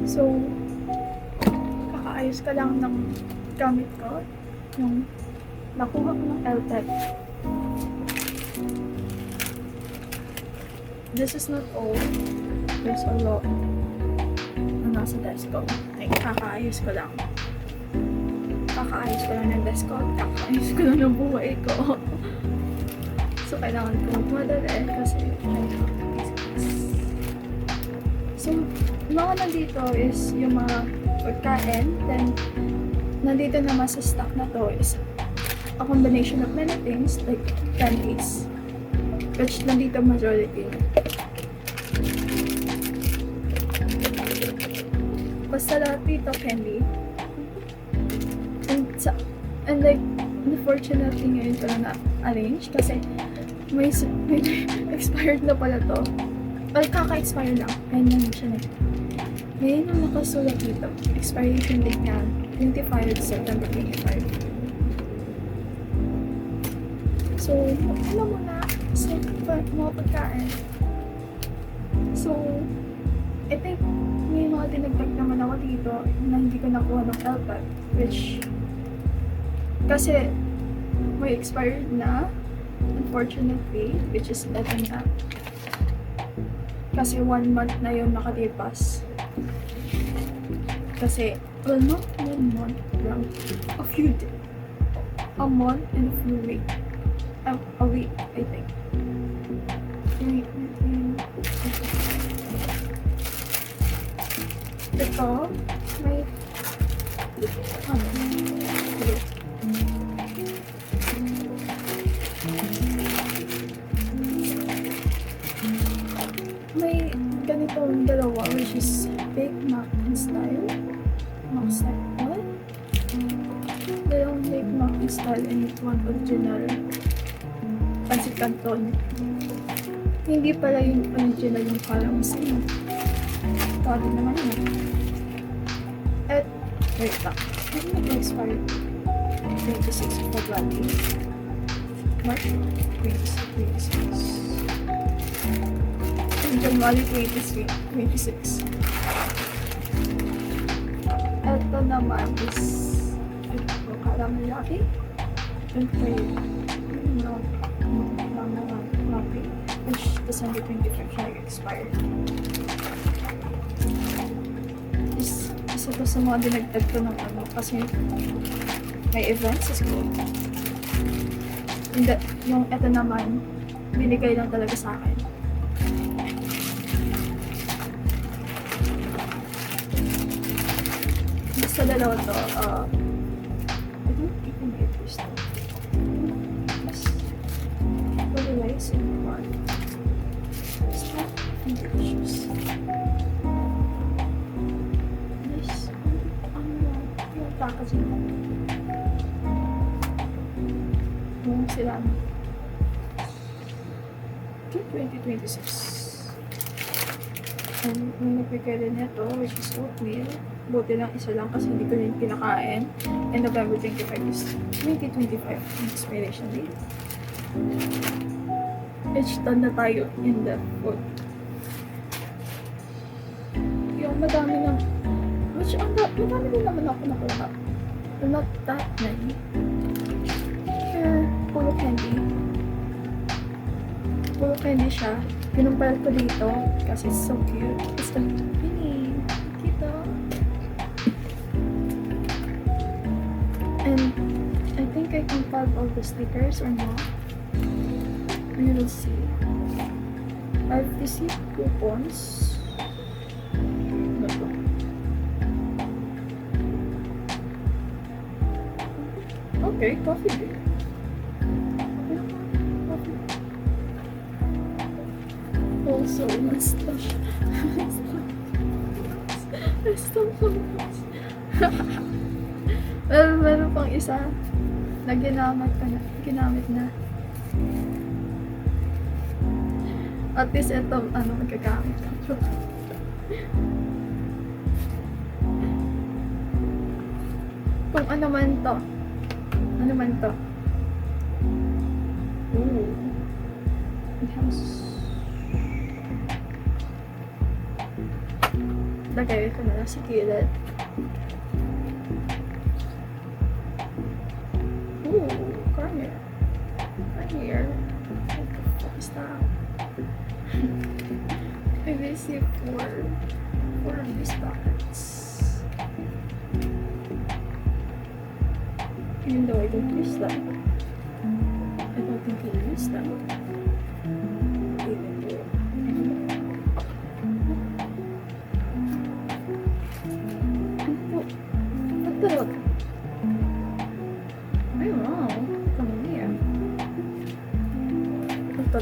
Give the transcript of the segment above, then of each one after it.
So, kakaayos ka lang ng gamit ko. Yung nakuha ko ng LTEC. This is not all. There's a lot na nasa desk ko. Like, kakaayos ko lang. Kakaayos ko lang ng desk ko. Kakaayos ko lang ng buhay ko. So, kailangan ko magmadali kasi so, mga nandito is yung mga pagkain. Then, nandito naman sa stock na to is a combination of many things like candies. Which nandito majority. Basta lahat dito candy. And like, unfortunately ngayon ko na na-arrange kasi may expired na pala to. Well, kaka-expire lang. Ayun lang siya na. Ngayon ang nakasulat dito. Expiration date niya, 25 September 25. So, alam mo na, sa mga pagkain. So, I think may mga dinagdag naman ako dito na hindi ko nakuha ng LPAT, which kasi may expired na, unfortunately, which is eto na. Kasi 1 month na yun nakalipas. Kasi, well, not 1 month lang. A few days. A month and a few weeks. A week, I think. Wait. Ito, may... May ganitong dalawa, which is Big Mac style. Mac style. What? Dalawang Big Mac style and one original. Pancit Canton. Hindi pala yung original yung parang sino. Tawagin naman yun. At, wait lang. Hindi nag-expire. 26 of February. March 26. January 26. Ito naman is ito, caramel latte. Which December 25 siya expired. Isa to sa mga dinagdag ko ng ano kasi may event sa school. Yung ito naman binigay lang talaga sa akin. Basta dalawa to, I don't even get this stuff. Rice and corn. Stop and delicious. This, yung packaging. Yung sila. 2026. And yung nagbigay din nito, which is oatmeal. Buti lang isa lang kasi hindi ko rin kinakain. And November 25 is 2025 expiration date. Each done na tayo in the food. Yung madami lang, which madami din naman ako nakuha. But not that many. Here, puro candy. Puro candy siya. Pinumpal ko dito kasi it's so cute. It's like, mini. Kita. And I think I compiled all the stickers or not. We will see. I've received coupons. Okay, coffee break. Also, mustache. Well, meron pang isa na ginamit na. At least ito, magagamit ko. Kung ano man to. Ooh. It has lagay ko na lang sa kilid. Ooh, corner. Right here. What the fuck is that? Maybe see four of these buckets. Even though I don't use them. I don't think I use them. Even though. What the fuck? Ay, wow. Come here. Ito.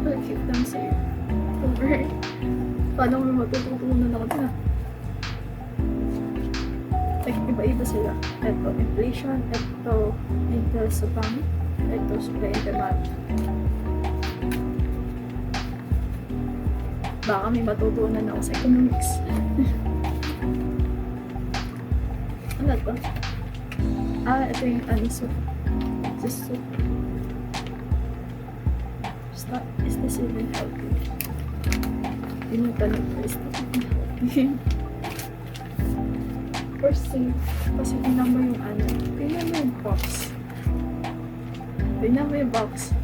I'll keep them safe. Over. Paano may matututunan ako na? Like, iba-iba sila. Ito, inflation. Ito, interest sa bank. Ito, supply and demand. Baka may matutunan ako sa economics. Ano to? Ito yung soup. This soup. Is this even healthy? Yun yung tanong ko, is this even healthy? Or safe? Kasi tingnan mo yung tingnan mo yung box. Tingnan mo yung box.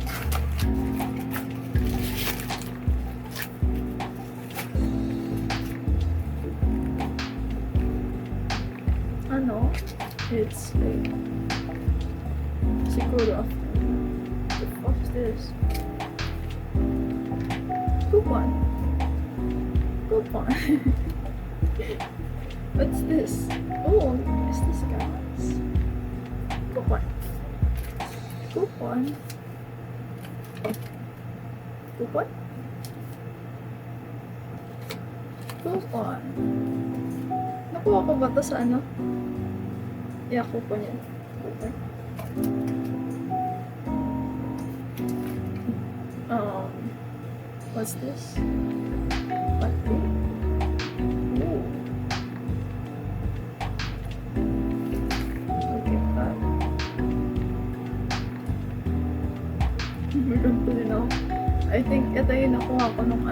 It's like siguro after. What the fuck is this? Coupon. What's this? Oh, is this guys? Coupon. Nakuha ko ba ito sa ano? Yeah, coupon yan. Coupon. What's this? What? Ooh. Okay, that. Meron ko din ako. I think ito yung nakuha ko nung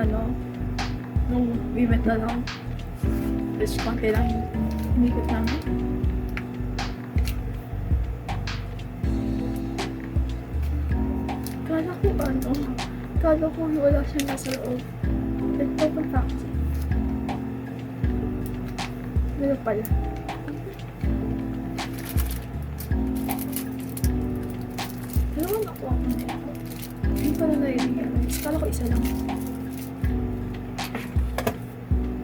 nung we went na lang. Just konti lang yung inikot namin. Kala ko wala siyang nasa loob. Nagpapunta ako siya. Meron pala. Dalawa nakuha ko na ito. Hindi pala na-realize. Kala ko isa lang.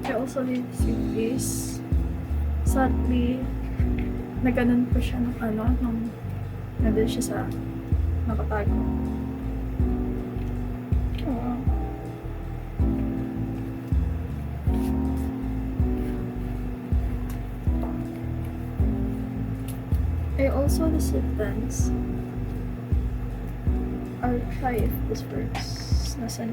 I also received this. Sadly, naganon po siya nung nandun siya sa nakatago. I also received pens. I'll try if this works. Nasaan?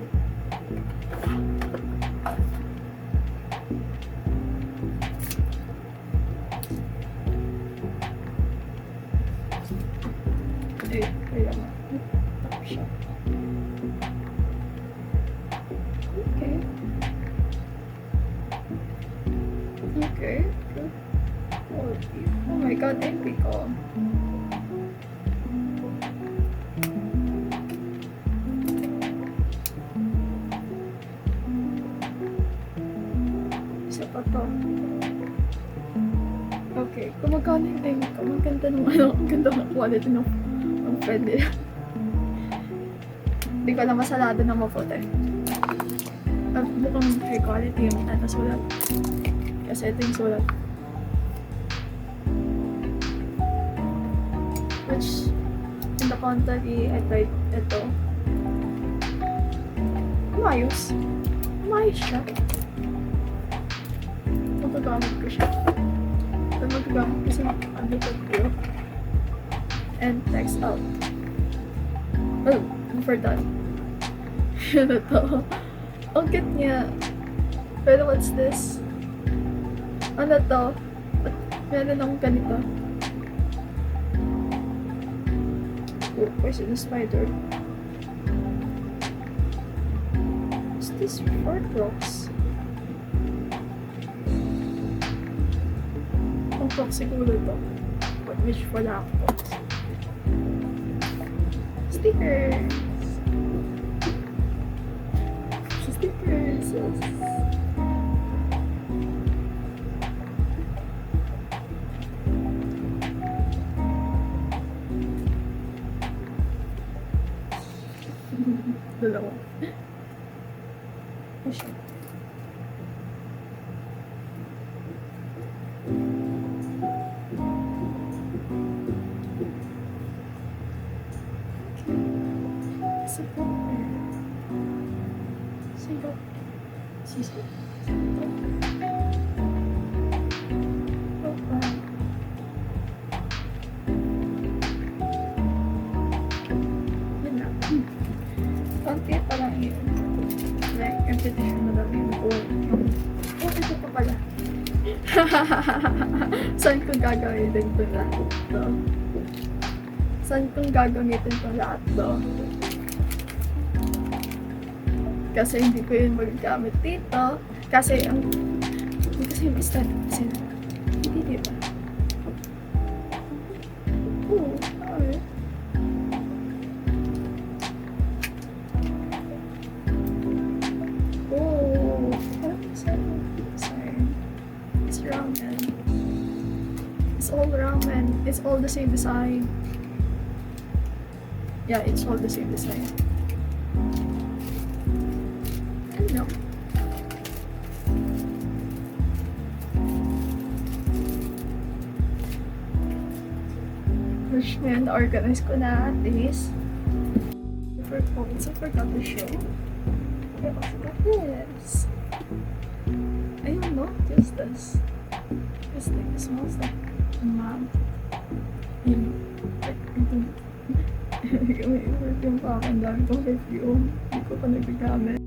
Wait lang. Tap siya. Okay. Oh my god, envy ko. Isa pa to. Okay, kung magkano yung tingin ko, maganda nung ang ganda ng quality ng pwede. Hindi ko alam masalado ng maputi. Mukhang high quality yung sulat. Kasi ito yung sulat. Which, in the contrary, I tried ito. Umayos siya. Magagamit ko siya. Magagamit ko sa video. And text out. Oh, for that. Yun na to. Ang cute niya. Pero what's this? Ano to? Meron akong ganito. Oh, where's the spider? this for Crocs? Ang Crocs siguro to. But which wala ako. Stickers! Stickers! Dalawa. Oh, shit. Konti pa lang yun. Like, repetition na lang yun. Oh, ito pa pala. Saan kong gagamitin ito lahat to? Saan kong gagamitin ito lahat to? Kasi hindi ko yun magagamit dito. Kasi yung stand sila. Hindi dito. Oo, okay. Oh, it's ramen. It's all ramen. It's all the same design. Yeah, it's all the same design. No. Which man, organize ko na at least. I forgot to show. I forgot this. Ayun, no? Just this. This thing smells like mom. Yun. May perfume pa ako. Ang dami kong perfume. Hindi ko pa nagagamit.